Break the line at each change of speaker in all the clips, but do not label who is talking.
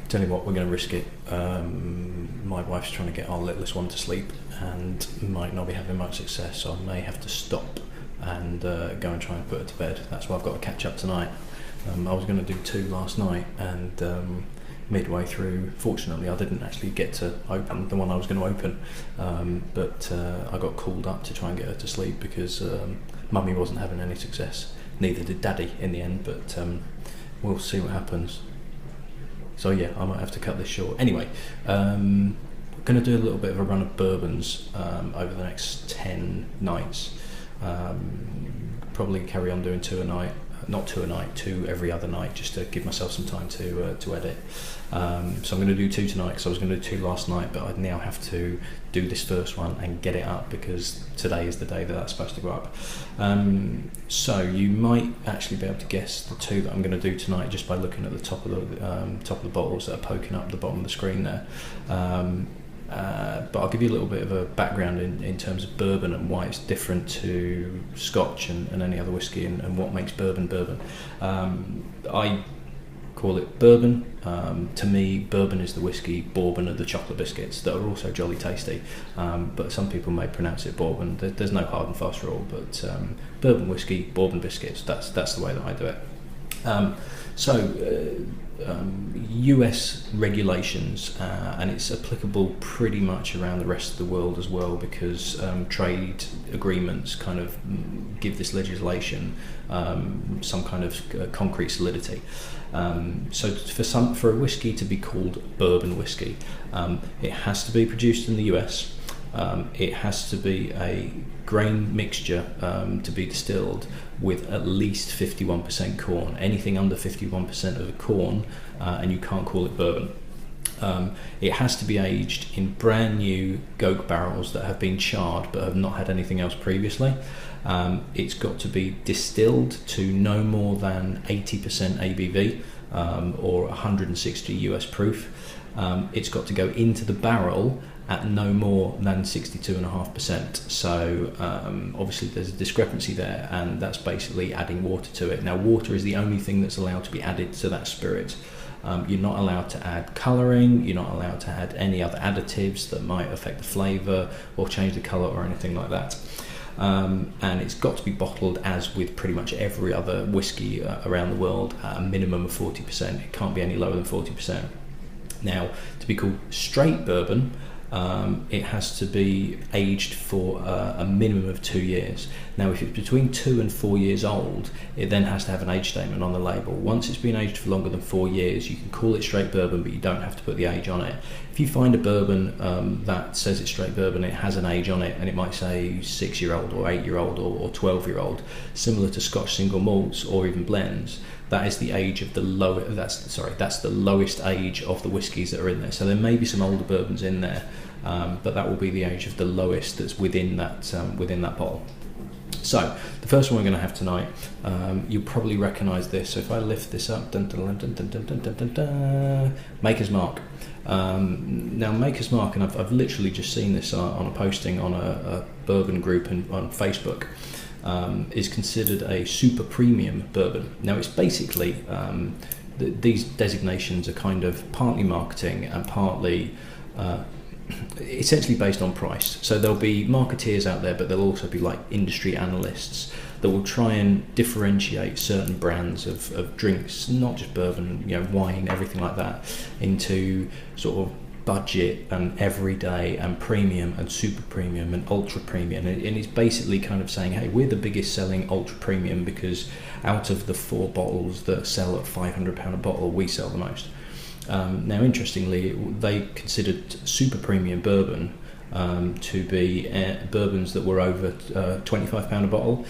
Tell you what, we're going to risk it. My wife's trying to get our littlest one to sleep and might not be having much success, so I may have to stop and go and try and put her to bed. That's why I've got to catch up tonight. I was going to do 2 last night, and midway through, fortunately I didn't actually get to open the one I was going to open, but I got called up to try and get her to sleep because Mummy wasn't having any success. Neither did Daddy in the end, but we'll see what happens. So yeah, I might have to cut this short. Anyway, going to do a little bit of a run of bourbons over the next 10 nights. Probably carry on doing 2 a night. Not 2 a night, 2 every other night, just to give myself some time to edit. So I'm going to do 2 tonight because I was going to do 2 last night, but I now have to do this first one and get it up because today is the day that that's supposed to go up. So you might actually be able to guess the 2 that I'm going to do tonight just by looking at the top of the bottles that are poking up the bottom of the screen there. But I'll give you a little bit of a background in terms of bourbon and why it's different to Scotch and any other whiskey, and what makes bourbon bourbon. I call it bourbon. To me, bourbon is the whiskey, Bourbon are the chocolate biscuits that are also jolly tasty, but some people may pronounce it Bourbon. There's no hard and fast rule, but bourbon whiskey, Bourbon biscuits, that's the way that I do it. US regulations, and it's applicable pretty much around the rest of the world as well, because trade agreements kind of give this legislation some kind of concrete solidity. So for a whiskey to be called bourbon whiskey, it has to be produced in the US. It has to be a grain mixture to be distilled with at least 51% corn. Anything under 51% of the corn, and you can't call it bourbon. It has to be aged in brand new oak barrels that have been charred but have not had anything else previously. It's got to be distilled to no more than 80% ABV, or 160 US proof. It's got to go into the barrel at no more than 62.5%. So obviously there's a discrepancy there, and that's basically adding water to it. Now, water is the only thing that's allowed to be added to that spirit. You're not allowed to add colouring, you're not allowed to add any other additives that might affect the flavour or change the colour or anything like that. And it's got to be bottled, as with pretty much every other whiskey around the world, at a minimum of 40%. It can't be any lower than 40%. Now, to be called straight bourbon, it has to be aged for a minimum of 2 years. Now, if it's between 2 and 4 years old, it then has to have an age statement on the label. Once it's been aged for longer than 4 years, you can call it straight bourbon, but you don't have to put the age on it. If you find a bourbon that says it's straight bourbon, it has an age on it, and it might say 6-year-old or 8-year-old or 12-year-old, similar to Scotch single malts or even blends, that is the age of the that's the lowest age of the whiskies that are in there. So there may be some older bourbons in there, but that will be the age of the lowest that's within that bottle. So the first one we're going to have tonight, you'll probably recognise this. So if I lift this up, Maker's Mark. Now, Maker's Mark, and I've literally just seen this on a posting on a bourbon group on Facebook. Is considered a super premium bourbon. Now, it's basically these designations are kind of partly marketing and partly essentially based on price. So there'll be marketeers out there, but there'll also be like industry analysts that will try and differentiate certain brands of drinks, not just bourbon, wine, everything like that, into sort of budget and everyday and premium and super premium and ultra premium, and it's basically kind of saying, hey, we're the biggest selling ultra premium because out of the 4 bottles that sell at £500 a bottle, we sell the most. Now, interestingly, they considered super premium bourbon to be bourbons that were over £25 a bottle.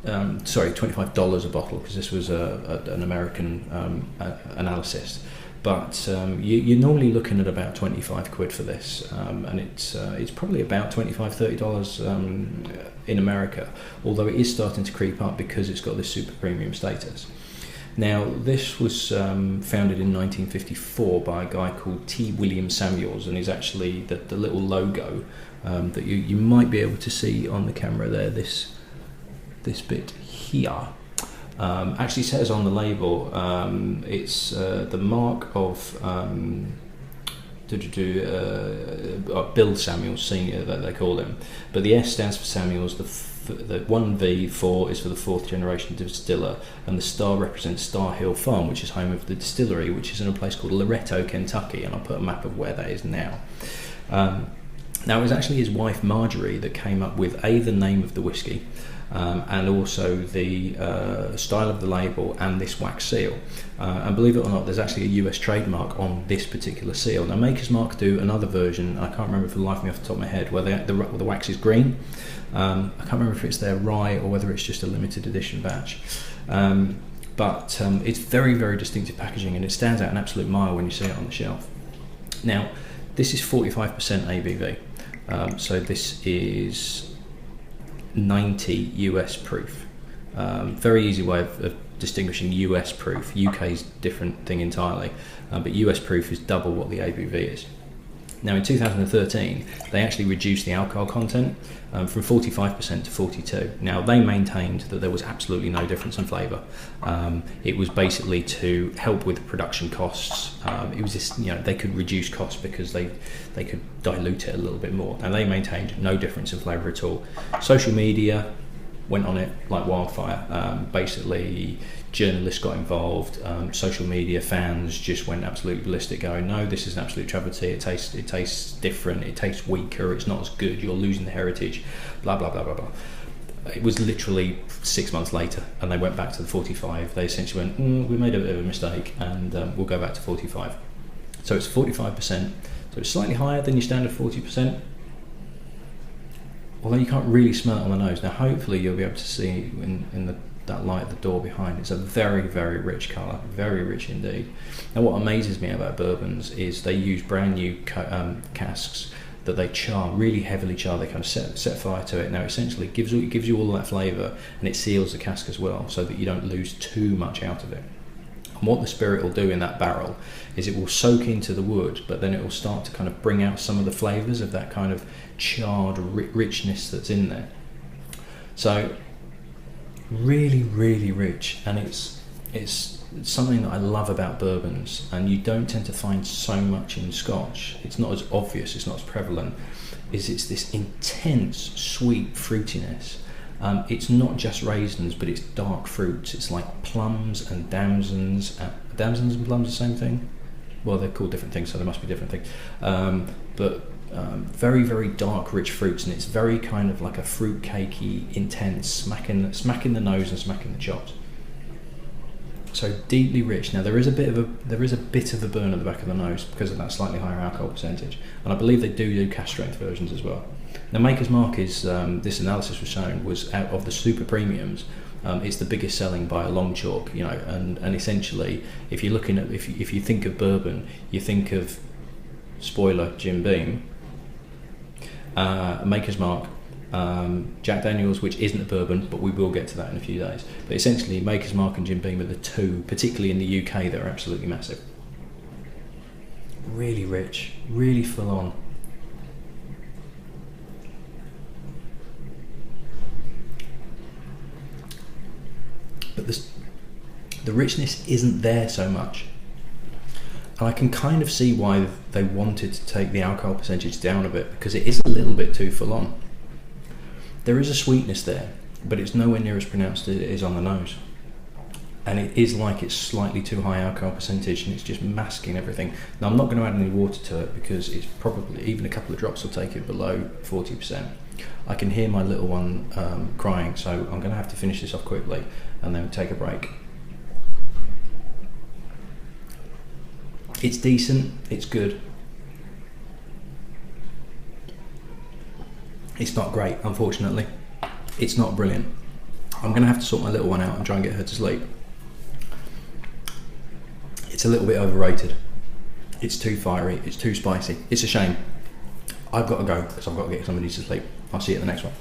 $25 a bottle, because this was an American analysis. But you're normally looking at about 25 quid for this, and it's probably about $25-30 in America, although it is starting to creep up because it's got this super premium status. Now, this was founded in 1954 by a guy called T. William Samuels, and is actually the little logo that you might be able to see on the camera there, this bit here. Actually says on the label, it's the mark of Bill Samuels Senior, that they call him, but the S stands for Samuels. The 1V4 is for the 4th generation distiller, and the star represents Star Hill Farm, which is home of the distillery, which is in a place called Loretto, Kentucky, and I'll put a map of where that is now. Now, it was actually his wife Marjorie that came up with the name of the whiskey, and also the style of the label and this wax seal. And believe it or not, there's actually a US trademark on this particular seal. Now, Maker's Mark do another version, I can't remember for the life of me off the top of my head, where the wax is green. I can't remember if it's their rye or whether it's just a limited edition batch. But it's very, very distinctive packaging, and it stands out an absolute mile when you see it on the shelf. Now, this is 45% ABV, so this is 90 US proof. Very easy way of distinguishing US proof. UK's different thing entirely, but US proof is double what the ABV is. Now, in 2013, they actually reduced the alcohol content from 45% to 42%. Now, they maintained that there was absolutely no difference in flavour. It was basically to help with production costs. It was just, they could reduce costs because they could dilute it a little bit more. And they maintained no difference in flavour at all. Social media went on it like wildfire. Basically, journalists got involved, social media fans just went absolutely ballistic, going, no, this is an absolute travesty, it tastes different, it tastes weaker, it's not as good, you're losing the heritage, blah blah blah blah blah. It was literally 6 months later, and they went back to the 45. They essentially went, we made a bit of a mistake, and we'll go back to 45. So it's 45%, so it's slightly higher than your standard 40%, although you can't really smell it on the nose. Now, hopefully you'll be able to see in that light at the door behind. It's a very, very rich colour, very rich indeed. Now, what amazes me about bourbons is they use brand new casks that they char, really heavily char. They kind of set fire to it. Now, essentially, it gives you all that flavour, and it seals the cask as well, so that you don't lose too much out of it. And what the spirit will do in that barrel is it will soak into the wood, but then it will start to kind of bring out some of the flavours of that kind of charred richness that's in there. So really, really rich, and it's something that I love about bourbons, and you don't tend to find so much in Scotch. It's not as obvious, it's not as prevalent. It's this intense sweet fruitiness. It's not just raisins, but it's dark fruits. It's like plums and damsons. Damsons and plums are the same thing? Well, they're called different things, so there must be different things. Very, very dark, rich fruits, and it's very kind of like a fruit cakey, intense, smacking the nose and smacking the chops. So deeply rich. Now, there is a bit of a burn at the back of the nose because of that slightly higher alcohol percentage, and I believe they do cask strength versions as well. Now, Maker's Mark is this analysis was shown was out of the super premiums. It's the biggest selling by a long chalk, and essentially, if you're looking at if you think of bourbon, you think of spoiler Jim Beam, Maker's Mark, Jack Daniels, which isn't a bourbon, but we will get to that in a few days. But essentially, Maker's Mark and Jim Beam are the two, particularly in the UK, that are absolutely massive. Really rich, really full on. But the richness isn't there so much. And I can kind of see why they wanted to take the alcohol percentage down a bit, because it is a little bit too full on. There is a sweetness there, but it's nowhere near as pronounced as it is on the nose. And it is like it's slightly too high alcohol percentage, and it's just masking everything. Now, I'm not going to add any water to it because it's probably, even a couple of drops will take it below 40%. I can hear my little one crying, so I'm going to have to finish this off quickly and then take a break. It's decent, it's good. It's not great, unfortunately. It's not brilliant. I'm going to have to sort my little one out and try and get her to sleep. It's a little bit overrated. It's too fiery, it's too spicy. It's a shame. I've got to go because I've got to get somebody to sleep. I'll see you at the next one.